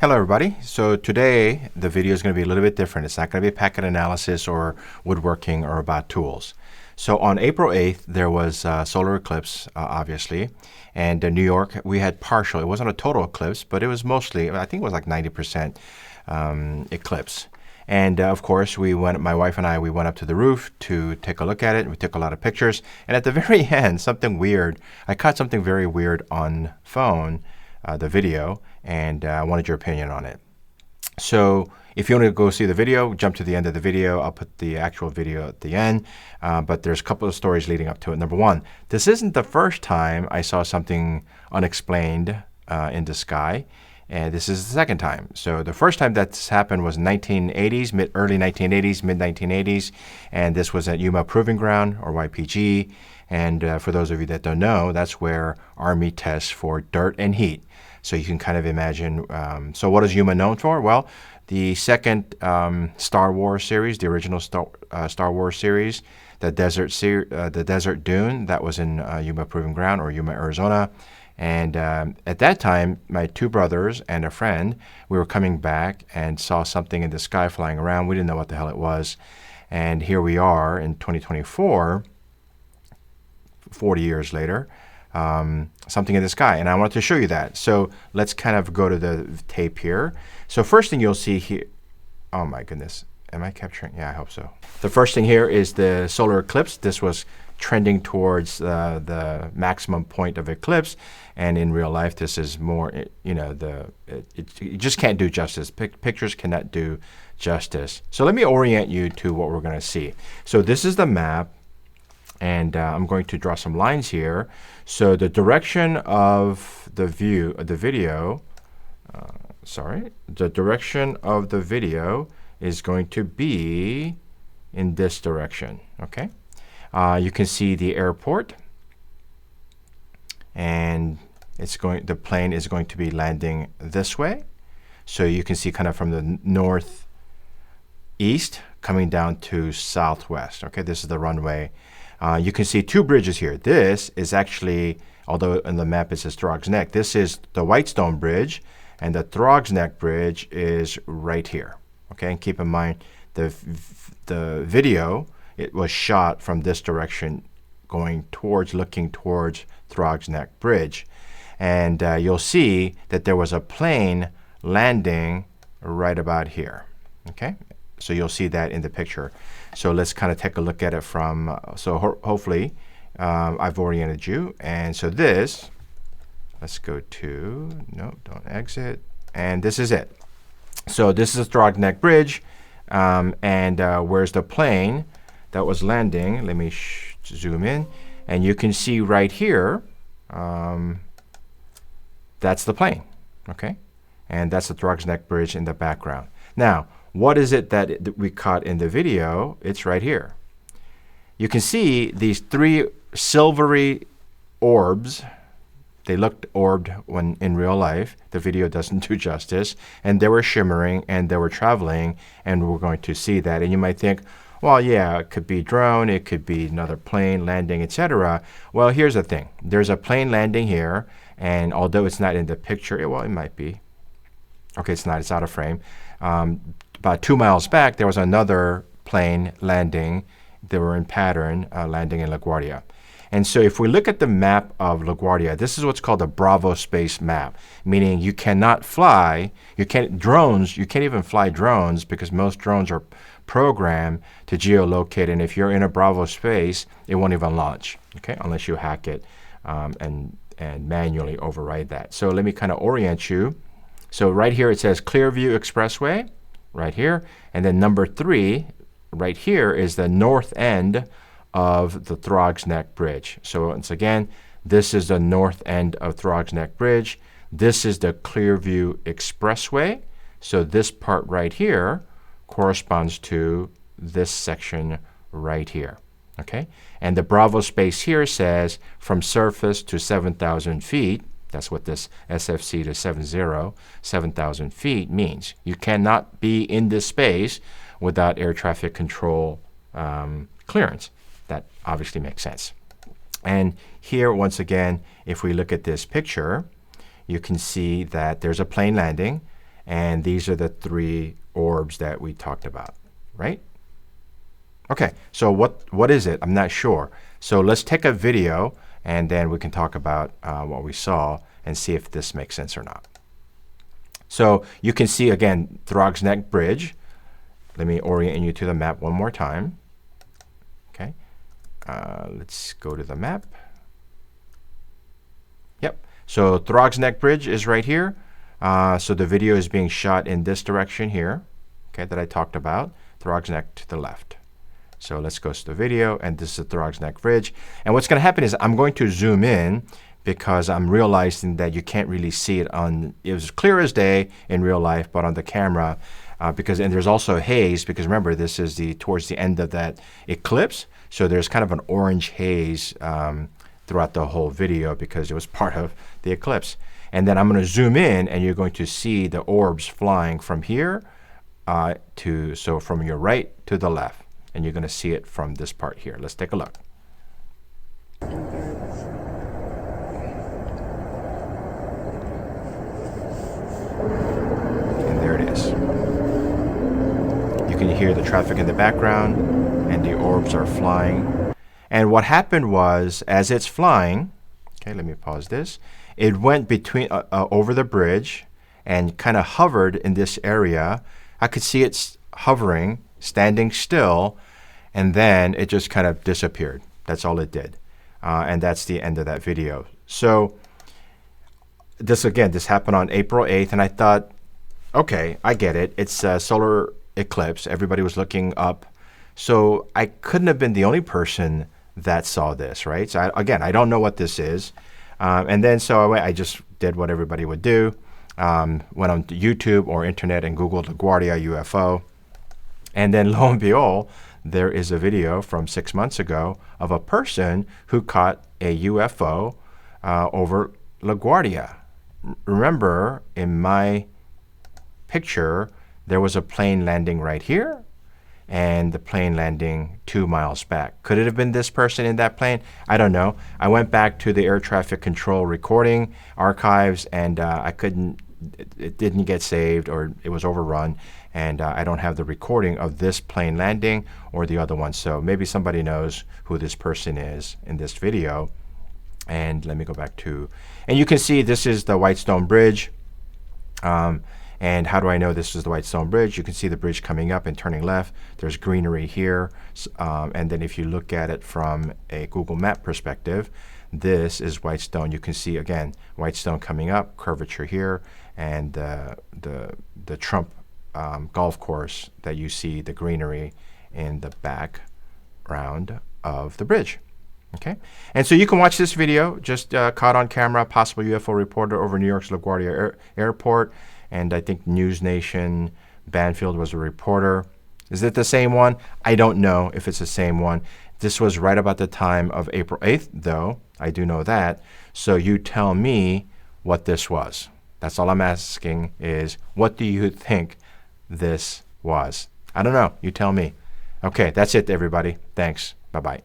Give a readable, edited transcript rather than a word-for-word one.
Hello everybody. So today the video is going to be a little bit different. It's not going to be a packet analysis or woodworking or about tools. So on April 8th there was a solar eclipse, obviously, and in New York we had partial. It wasn't a total eclipse, but it was mostly, I think it was like 90% eclipse. And of course my wife and I went up to the roof to take a look at it. We took a lot of pictures, and at the very end, I caught something very weird on phone, the video, and I wanted your opinion on it. So if you want to go see the video, jump to the end of the video. I'll put the actual video at the end, but there's a couple of stories leading up to it. Number one, this isn't the first time I saw something unexplained in the sky, and this is the second time. So the first time that's happened was 1980s, early 1980s, mid 1980s, and this was at Yuma Proving Ground, or YPG. And for those of you that don't know, that's where Army tests for dirt and heat. So you can kind of imagine. So what is Yuma known for? Well, the second Star Wars series, the original Star Wars series, the Desert Dune, that was in Yuma Proving Ground, or Yuma, Arizona. And at that time, my two brothers and a friend, we were coming back and saw something in the sky flying around. We didn't know what the hell it was. And here we are in 2024, 40 years later, something in the sky. And I wanted to show you that. So let's kind of go to the tape here. So first thing you'll see here, oh my goodness, am I capturing? Yeah, I hope so. The first thing here is the solar eclipse. This was trending towards the maximum point of eclipse, and in real life this is more, you just can't do justice. Pictures cannot do justice. So let me orient you to what we're going to see. So this is the map, and I'm going to draw some lines here. So the direction of the video is going to be in this direction. Okay. You can see the airport, and the plane is going to be landing this way. So you can see kind of from the northeast coming down to southwest. Okay, this is the runway. You can see two bridges here. This is actually, although in the map it says Throg's Neck, this is the Whitestone Bridge, and the Throg's Neck Bridge is right here. Okay, and keep in mind the video, it was shot from this direction, looking towards Throg's Neck Bridge. And you'll see that there was a plane landing right about here. Okay, so you'll see that in the picture. So let's kind of take a look at it from, hopefully I've oriented you. And so let's go to, no, don't exit. And this is it. So this is Throg's Neck Bridge. And where's the plane that was landing? Let me zoom in, and you can see right here, that's the plane. Okay, and that's the Throg's Neck Bridge in the background. Now, what is it that we caught in the video? It's right here. You can see these three silvery orbs. They looked orbed when in real life. The video doesn't do justice, and they were shimmering and they were traveling, and we're going to see that. And you might think, well, yeah, it could be drone, it could be another plane landing, etc. Well, here's the thing. There's a plane landing here, and although it's not in the picture, it might be. Okay, it's not. It's out of frame. About 2 miles back, there was another plane landing. They were in pattern, landing in LaGuardia. And so if we look at the map of LaGuardia, this is what's called a Bravo space map, meaning you cannot fly, you can't even fly drones, because most drones are programmed to geolocate, and if you're in a Bravo space, it won't even launch, okay, unless you hack it and manually override that. So let me kind of orient you. So right here it says Clearview Expressway, right here, and then number 3 right here is the north end of the Throg's Neck Bridge. So once again, this is the north end of Throg's Neck Bridge. This is the Clearview Expressway. So this part right here corresponds to this section right here. Okay, and the Bravo space here says from surface to 7,000 feet. That's what this SFC to 7,000 feet means. You cannot be in this space without air traffic control clearance. That obviously makes sense. And here, once again, if we look at this picture, you can see that there's a plane landing, And these are the 3 orbs that we talked about, right? Okay, so what is it? I'm not sure. So let's take a video, and then we can talk about what we saw and see if this makes sense or not. So you can see, again, Throg's Neck Bridge. Let me orient you to the map one more time. Okay, let's go to the map. Yep, so Throg's Neck Bridge is right here. So the video is being shot in this direction here, okay, that I talked about. Throg's Neck to the left. So let's go to the video, and this is the Throg's Neck Bridge. And what's going to happen is I'm going to zoom in because I'm realizing that you can't really see it on, it was clear as day in real life, but on the camera, and there's also haze, because remember, this is towards the end of that eclipse. So there's kind of an orange haze throughout the whole video because it was part of the eclipse. And then I'm going to zoom in, and you're going to see the orbs flying from here so from your right to the left. And you're going to see it from this part here. Let's take a look. And there it is. You can hear the traffic in the background, and the orbs are flying. And what happened was, as it's flying, okay, let me pause this. It went between over the bridge and kind of hovered in this area. I could see it hovering, standing still, and then it just kind of disappeared. That's all it did. And that's the end of that video. So this happened on April 8th, and I thought, okay, I get it. It's a solar eclipse. Everybody was looking up. So I couldn't have been the only person that saw this, right? So I don't know what this is. And then so I just did what everybody would do. Went on to YouTube or internet and Googled LaGuardia UFO. And then lo and behold, there is a video from 6 months ago of a person who caught a UFO over LaGuardia. Remember, in my picture, there was a plane landing right here, and the plane landing 2 miles back. Could it have been this person in that plane? I don't know. I went back to the air traffic control recording archives, and I couldn't, it didn't get saved, or it was overrun, and I don't have the recording of this plane landing or the other one. So maybe somebody knows who this person is in this video. And let me go back to, and you can see this is the Whitestone Bridge. And how do I know this is the Whitestone Bridge? You can see the bridge coming up and turning left. There's greenery here. And then if you look at it from a Google Map perspective, this is Whitestone. You can see, again, Whitestone coming up, curvature here, and the Trump golf course that you see, the greenery in the background of the bridge. Okay, and so you can watch this video, just caught on camera, possible UFO reporter over New York's LaGuardia Airport. And I think News Nation Banfield was a reporter. Is it the same one? I don't know if it's the same one. This was right about the time of April 8th, though. I do know that. So you tell me what this was. That's all I'm asking is, what do you think this was? I don't know. You tell me. Okay, that's it, everybody. Thanks. Bye-bye.